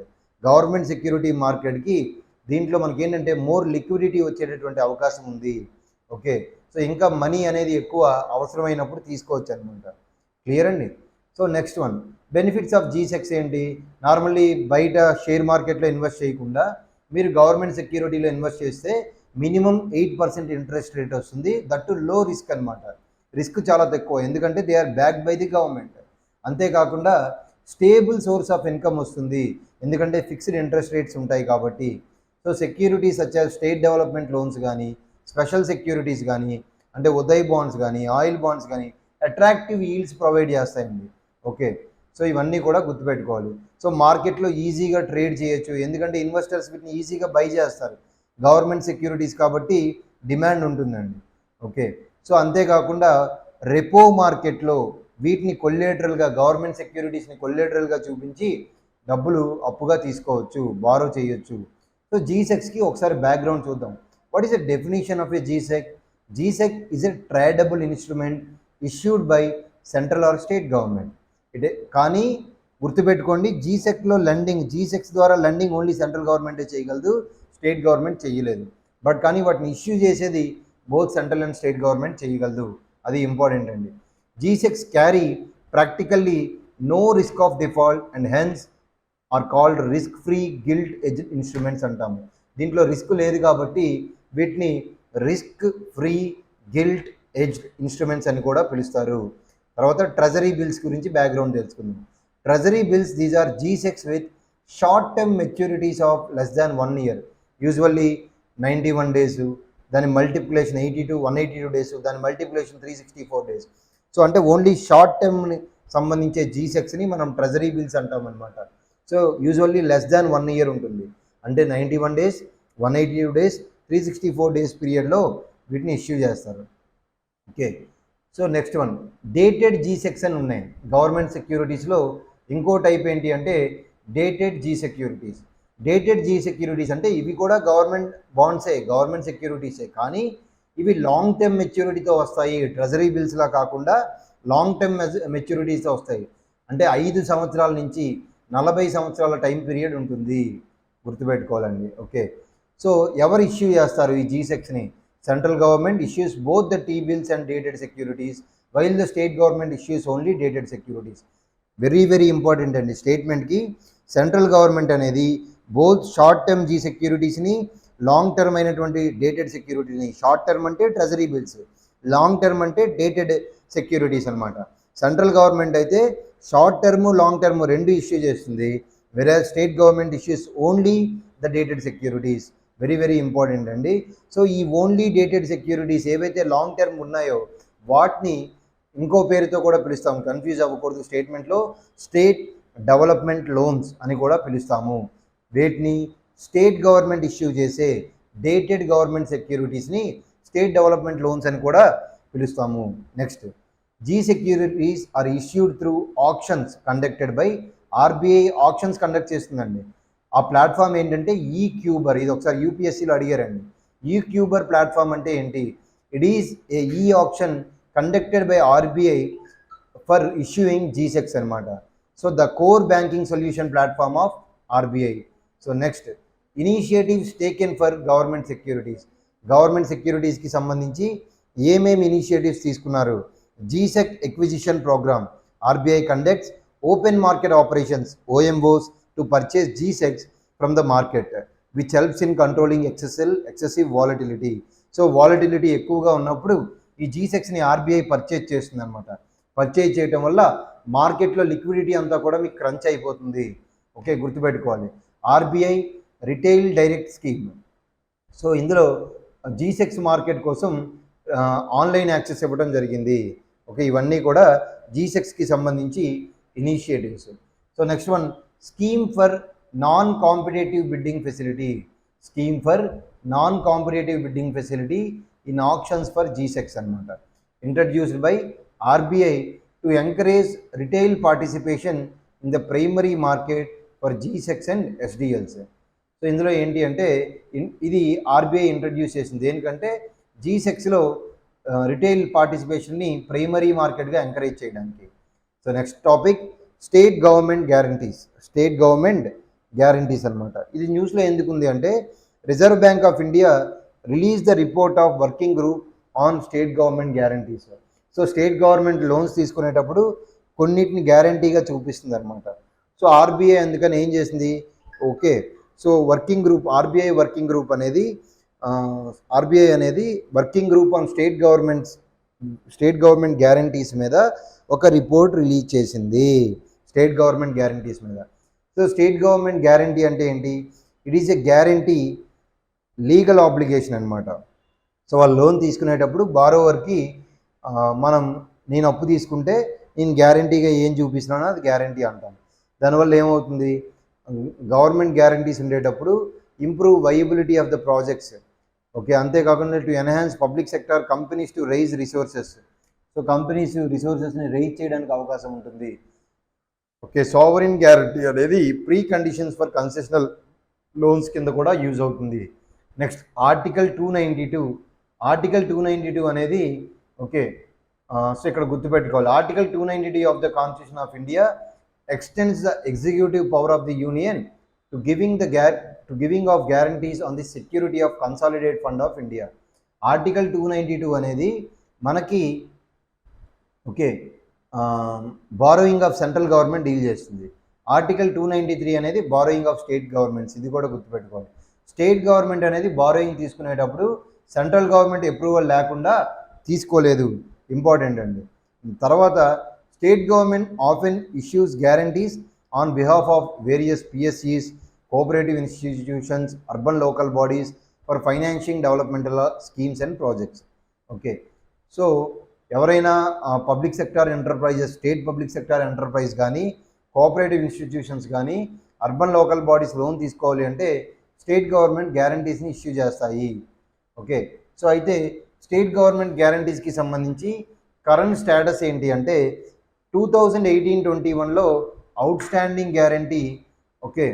Government security మార్కెట్కి దీంట్లో మనకి ఏంటంటే మోర్ లిక్విడిటీ వచ్చేటటువంటి అవకాశం ఉంది. ఓకే, సో ఇంకా మనీ అనేది ఎక్కువ అవసరమైనప్పుడు తీసుకోవచ్చు అనమాట. క్లియర్ అండి. So next one, benefits of G secs ఏంటి? నార్మల్లీ బయట షేర్ మార్కెట్లో ఇన్వెస్ట్ చేయకుండా మీరు గవర్నమెంట్ సెక్యూరిటీలో ఇన్వెస్ట్ చేస్తే మినిమం 8% ఇంట్రెస్ట్ రేట్ వస్తుంది. దట్టు లో రిస్క్ అనమాట. రిస్క్ చాలా తక్కువ, ఎందుకంటే they are backed by the government. అంతేకాకుండా స్టేబుల్ సోర్స్ ఆఫ్ ఇన్కమ్ వస్తుంది, ఎందుకంటే ఫిక్స్డ్ ఇంట్రెస్ట్ రేట్స్ ఉంటాయి కాబట్టి. So securities such as state development loans కానీ, స్పెషల్ సెక్యూరిటీస్ కానీ, అంటే ఉదయ్ బాండ్స్ కానీ, ఆయిల్ బాండ్స్ కానీ అట్రాక్టివ్ ఈల్డ్స్ ప్రొవైడ్ చేస్తాయండి. ఓకే, సో ఇవన్నీ కూడా గుర్తుపెట్టుకోవాలి. సో మార్కెట్లో ఈజీగా ట్రేడ్ చేయొచ్చు, ఎందుకంటే ఇన్వెస్టర్స్ వీటిని ఈజీగా బై చేస్తారు. గవర్నమెంట్ సెక్యూరిటీస్ కాబట్టి డిమాండ్ ఉంటుందండి. ఓకే, సో అంతేకాకుండా రెపో మార్కెట్లో వీటిని కొల్లేటరల్గా, గవర్నమెంట్ సెక్యూరిటీస్ని కొల్లేటరల్గా చూపించి డబ్బులు అప్పుగా తీసుకోవచ్చు, బారో చేయొచ్చు. సో జీసెక్స్కి ఒకసారి బ్యాక్గ్రౌండ్ చూద్దాం. What is the definition of a G sec? G sec is a tradable instrument issued by central or state government. కానీ గుర్తుపెట్టుకోండి, జీసెక్లో లెండింగ్, జీసెక్స్ ద్వారా లెండింగ్ ఓన్లీ సెంట్రల్ గవర్నమెంటే చేయగలదు, స్టేట్ గవర్నమెంట్ చేయలేదు. బట్ కానీ వాటిని ఇష్యూ చేసేది both central and state government చేయగలదు. అది ఇంపార్టెంట్ అండి. G secs carry practically no risk of default and hence are called risk free gilt edge instruments అంటాము. దీంట్లో రిస్క్ లేదు కాబట్టి వీటిని risk free gilt edge instruments అని కూడా పిలుస్తారు. తర్వాత ట్రెజరీ బిల్స్ గురించి బ్యాక్గ్రౌండ్ తెలుసుకుందాం. Treasury bills, these are G secs with short term maturities of less than 1 year, usually 91 days, దాని మల్టిప్లికేషన్ 182 days, దాని మల్టిప్లికేషన్ 364 days. సో అంటే ఓన్లీ షార్ట్ టర్మ్ని సంబంధించే జీసెక్స్ని మనం ట్రెజరీ బిల్స్ అంటాం అనమాట. So usually less than 1 year ఉంటుంది, అంటే 91 days, 182 days, 364 days పీరియడ్లో వీటిని ఇష్యూ చేస్తారు. Okay, so next one, dated G secs అని ఉన్నాయి గవర్నమెంట్ సెక్యూరిటీస్లో. ఇంకో టైప్ ఏంటి అంటే dated G securities. Dated G securities అంటే ఇవి కూడా గవర్నమెంట్ బాండ్సే, గవర్నమెంట్ సెక్యూరిటీసే, కానీ ఇవి లాంగ్ టర్మ్ మెచ్యూరిటీతో వస్తాయి. ట్రెజరీ బిల్స్లా కాకుండా లాంగ్ టర్మ్ మెచ్యూరిటీస్తో వస్తాయి. అంటే 5 సంవత్సరాల నుంచి 40 సంవత్సరాల టైం పీరియడ్ ఉంటుంది, గుర్తుపెట్టుకోవాలండి. ఓకే, సో ఎవరు ఇష్యూ చేస్తారు ఈ జీసెక్స్ని? Central government issues both the T bills and dated securities, while the state government issues only dated securities. Very very important అండి స్టేట్మెంట్కి. సెంట్రల్ గవర్నమెంట్ అనేది బోత్ షార్ట్ టర్మ్ జీ సెక్యూరిటీస్ని, లాంగ్ టర్మ్ అయినటువంటి డేటెడ్ సెక్యూరిటీని, షార్ట్ టర్మ్ అంటే ట్రెజరీ బిల్స్, లాంగ్ టర్మ్ అంటే డేటెడ్ సెక్యూరిటీస్ అనమాట. సెంట్రల్ గవర్నమెంట్ అయితే షార్ట్ టర్మ్, లాంగ్ టర్మ్ రెండు ఇష్యూ చేస్తుంది, వెరాజ్ state government issues only the dated securities. Very very important అండి. సో ఈ ఓన్లీ డేటెడ్ సెక్యూరిటీస్ ఏవైతే లాంగ్ టర్మ్ ఉన్నాయో వాటిని ఇంకో పేరుతో కూడా పిలుస్తాము, కన్ఫ్యూజ్ అవ్వకూడదు. స్టేట్మెంట్లో స్టేట్ డెవలప్మెంట్ లోన్స్ అని కూడా పిలుస్తాము. వీటిని స్టేట్ గవర్నమెంట్ ఇష్యూ చేసే డేటెడ్ గవర్నమెంట్ సెక్యూరిటీస్ని స్టేట్ డెవలప్మెంట్ లోన్స్ అని కూడా పిలుస్తాము. Next, G securities are issued through auctions conducted by RBI. Auctions conduct చేస్తుందండి. ఆ ప్లాట్ఫామ్ ఏంటంటే ఈ క్యూబర్. ఇది ఒకసారి యూపీఎస్సీలో అడిగారండి. ఈ క్యూబర్ ప్లాట్ఫామ్ అంటే ఏంటి? It is a e auction conducted by RBI for issuing G secs అనమాట. So the core banking solution platform of RBI. So next, initiatives taken for government securities. Government సెక్యూరిటీస్కి సంబంధించి ఏమేమి ఇనిషియేటివ్స్ తీసుకున్నారు? G sec acquisition programme. RBI conducts open market operations, OMOs, to purchase GSECs from the market, which helps in controlling excessive volatility. So volatility ఎక్కువగా ఉన్నప్పుడు ఈ జీసెక్స్ని ఆర్బీఐ పర్చేజ్ చేస్తుంది అనమాట. పర్చేజ్ చేయడం వల్ల మార్కెట్లో లిక్విడిటీ అంతా కూడా మీకు క్రంచ్ అయిపోతుంది. ఓకే, గుర్తుపెట్టుకోవాలి. RBI retail direct scheme. So ఇందులో జీసెక్స్ మార్కెట్ కోసం ఆన్లైన్ యాక్సెస్ ఇవ్వడం జరిగింది. ఓకే, ఇవన్నీ కూడా జీసెక్స్కి సంబంధించి initiatives. So next one, scheme for non competitive bidding facility. Scheme for non competitive bidding facility in auctions for G secs అనమాట. Introduced by RBI to encourage retail participation in the primary market for G secs and SDLs. So ఇందులో ఏంటి అంటే ఇది ఆర్బీఐ ఇంట్రడ్యూస్ చేసింది దేనికంటే G6లో రిటైల్ పార్టిసిపేషన్ని ప్రైమరీ మార్కెట్గా ఎంకరేజ్ చేయడానికి. So next topic state government guarantees అనమాట. ఇది న్యూస్లో ఎందుకు ఉంది అంటే reserve bank of India release the report of working group on state government guarantees. So state government loans తీసుకునేటప్పుడు కొన్నిటిని గ్యారంటీగా చూపిస్తుంది అనమాట. సో ఆర్బీఐ అందుకని ఏం చేసింది, okay so RBI working group అనేది working group on state government guarantees మీద ఒక రిపోర్ట్ రిలీజ్ చేసింది, స్టేట్ గవర్నమెంట్ గ్యారంటీస్ మీద. సో స్టేట్ గవర్నమెంట్ గ్యారంటీ అంటే ఏంటి, it is a guarantee legal obligation అనమాట. సో వాళ్ళు లోన్ తీసుకునేటప్పుడు బారోవర్కి నేను అప్పు తీసుకుంటే నేను గ్యారంటీగా ఏం చూపిస్తున్నానో అది గ్యారంటీ అంటాను. దానివల్ల ఏమవుతుంది, గవర్నమెంట్ గ్యారంటీస్ ఉండేటప్పుడు improve viability of the projects. Okay, అంతేకాకుండా to enhance public sector companies to raise resources. So companies రిసోర్సెస్ని రైజ్ చేయడానికి అవకాశం ఉంటుంది. ఓకే, సావరిన్ గ్యారంటీ అనేది preconditions for concessional loans కింద కూడా యూజ్ అవుతుంది. నెక్స్ట్ ఆర్టికల్ 292 అనేది ఓకే, సో ఇక్కడ గుర్తుపెట్టుకోవాలి. Article 292 of the constitution of India extends the executive power of the union to giving of guarantees on the security of consolidate fund of India. Article 292 అనేది మనకి okay borrowing of central government deal చేస్తుంది. ఆర్టికల్ 293 అనేది బారోయింగ్ ఆఫ్ స్టేట్ గవర్నమెంట్స్. ఇది కూడా గుర్తుపెట్టుకోవాలి. స్టేట్ గవర్నమెంట్ అనేది బారోయింగ్ తీసుకునేటప్పుడు సెంట్రల్ గవర్నమెంట్ అప్రూవల్ లేకుండా తీసుకోలేదు, ఇంపార్టెంట్ అండి. తర్వాత state government often issues guarantees on behalf of various PSCs, cooperative institutions, urban local bodies for financing developmental schemes and projects. Okay, so ఎవరైనా public sector enterprises, state public sector enterprise కానీ కోఆపరేటివ్ ఇన్స్టిట్యూషన్స్ కానీ అర్బన్ లోకల్ బాడీస్ లోన్ తీసుకోవాలి అంటే స్టేట్ గవర్నమెంట్ గ్యారంటీస్ని ఇష్యూ చేస్తాయి. ఓకే, సో అయితే స్టేట్ గవర్నమెంట్ గ్యారంటీస్కి సంబంధించి కరెంట్ స్టేటస్ ఏంటి అంటే 2018-21లో అవుట్ స్టాండింగ్ గ్యారంటీ ఓకే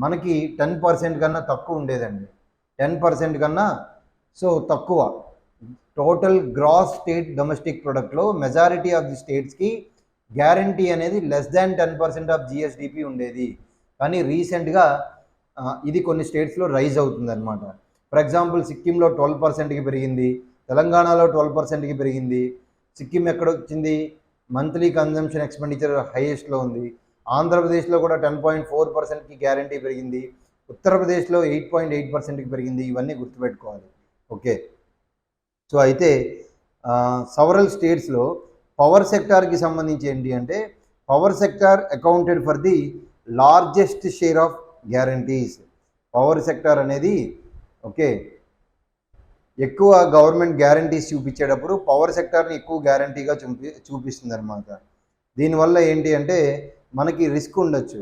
మనకి 10% కన్నా తక్కువ ఉండేదండి. 10% కన్నా సో తక్కువ. Total gross state domestic ప్రొడక్ట్లో majority of the స్టేట్స్కి గ్యారంటీ అనేది లెస్ దాన్ 10% ఆఫ్ GSDP ఉండేది. కానీ రీసెంట్గా ఇది కొన్ని స్టేట్స్లో రైజ్ అవుతుంది అనమాట. ఫర్ ఎగ్జాంపుల్ సిక్కింలో 12%కి పెరిగింది, తెలంగాణలో 12%కి పెరిగింది. సిక్కిం ఎక్కడ వచ్చింది, మంత్లీ కన్జంప్షన్ ఎక్స్పెండిచర్ హైయెస్ట్లో ఉంది. ఆంధ్రప్రదేశ్లో కూడా 10.4%కి గ్యారంటీ పెరిగింది. ఉత్తరప్రదేశ్లో 8.8%కి పెరిగింది. ఇవన్నీ గుర్తుపెట్టుకోవాలి. ఓకే, సో అయితే సవరల్ స్టేట్స్లో పవర్ సెక్టార్కి సంబంధించి ఏంటి అంటే power sector accounted for the largest share of guarantees. Power sector అనేది ఓకే ఎక్కువ గవర్నమెంట్ గ్యారంటీస్ చూపించేటప్పుడు పవర్ సెక్టార్ని ఎక్కువ గ్యారంటీగా చూపిస్తుంది అనమాట. దీనివల్ల ఏంటి అంటే మనకి రిస్క్ ఉండొచ్చు.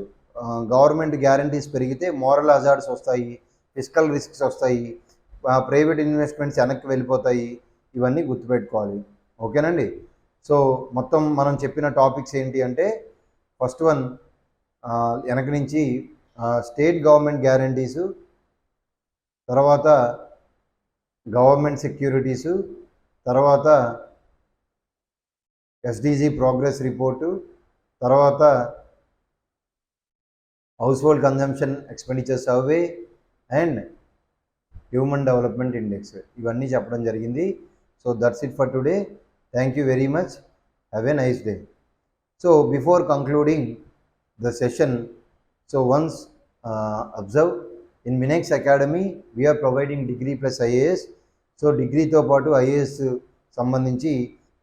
గవర్నమెంట్ గ్యారంటీస్ పెరిగితే మోరల్ హజార్డ్స్ వస్తాయి, ఫిస్కల్ రిస్క్స్ వస్తాయి, ప్రైవేట్ ఇన్వెస్ట్మెంట్స్ వెనక్కి వెళ్ళిపోతాయి. ఇవన్నీ గుర్తుపెట్టుకోవాలి. ఓకేనండి. సో మొత్తం మనం చెప్పిన టాపిక్స్ ఏంటి అంటే ఫస్ట్ వన్ వెనక నుంచి స్టేట్ గవర్నమెంట్ గ్యారంటీసు, తర్వాత గవర్నమెంట్ సెక్యూరిటీసు, తర్వాత SDG ప్రోగ్రెస్ రిపోర్టు, తర్వాత house hold consumption expenditure survey and human development index. ఇవన్నీ చెప్పడం జరిగింది. So that's it for today. Thank you very much. Have a nice day. So before concluding the session, so once observe in Minex Academy we are providing degree plus IAS. So డిగ్రీతో పాటు IAS సంబంధించి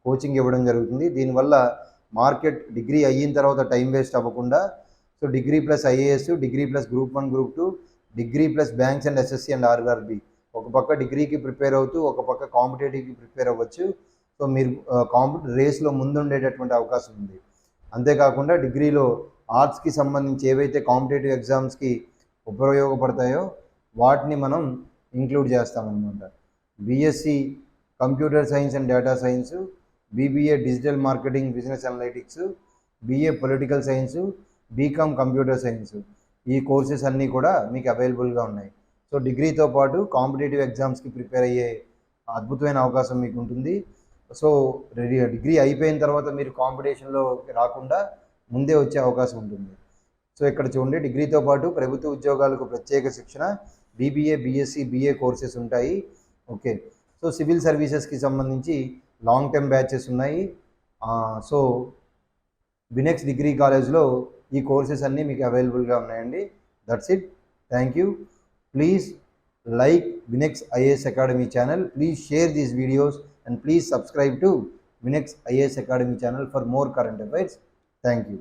కోచింగ్ ఇవ్వడం జరుగుతుంది. దీనివల్ల మార్కెట్ డిగ్రీ అయిన తర్వాత టైం వేస్ట్ అవ్వకుండా so degree plus IAS, degree plus group 1 group 2, degree plus banks and SSC and RRB, ఒక పక్క డిగ్రీకి ప్రిపేర్ అవుతూ ఒక పక్క కాంపిటేటివ్కి ప్రిపేర్ అవ్వచ్చు. సో మీరు రేస్లో ముందుండేటటువంటి అవకాశం ఉంది. అంతేకాకుండా డిగ్రీలో ఆర్ట్స్కి సంబంధించి ఏవైతే కాంపిటేటివ్ ఎగ్జామ్స్కి ఉపయోగపడతాయో వాటిని మనం ఇంక్లూడ్ చేస్తామన్నమాట. BSc computer science and data science, BBA digital marketing business analytics, BA political science, BCom computer science, ఈ కోర్సెస్ అన్నీ కూడా మీకు అవైలబుల్గా ఉన్నాయి. సో డిగ్రీతో పాటు కాంపిటేటివ్ ఎగ్జామ్స్కి ప్రిపేర్ అయ్యే అద్భుతమైన అవకాశం మీకు ఉంటుంది. సో డిగ్రీ అయిపోయిన తర్వాత మీరు కాంపిటీషన్లో రాకుండా ముందే వచ్చే అవకాశం ఉంటుంది. సో ఇక్కడ చూడండి, డిగ్రీతో పాటు ప్రభుత్వ ఉద్యోగాలకు ప్రత్యేక శిక్షణ, బీబీఏ, బీఎస్సీ, బీఏ కోర్సెస్ ఉంటాయి. ఓకే, సో సివిల్ సర్వీసెస్కి సంబంధించి లాంగ్ టర్మ్ బ్యాచెస్ ఉన్నాయి. సో బినెక్స్ డిగ్రీ కాలేజ్లో ఈ కోర్సెస్ అన్నీ మీకు అవైలబుల్గా ఉన్నాయండి. That's it. Thank you. Please like Vinex IAS Academy channel. Please share these videos and please subscribe to Vinex IAS Academy channel for more current affairs. Thank you.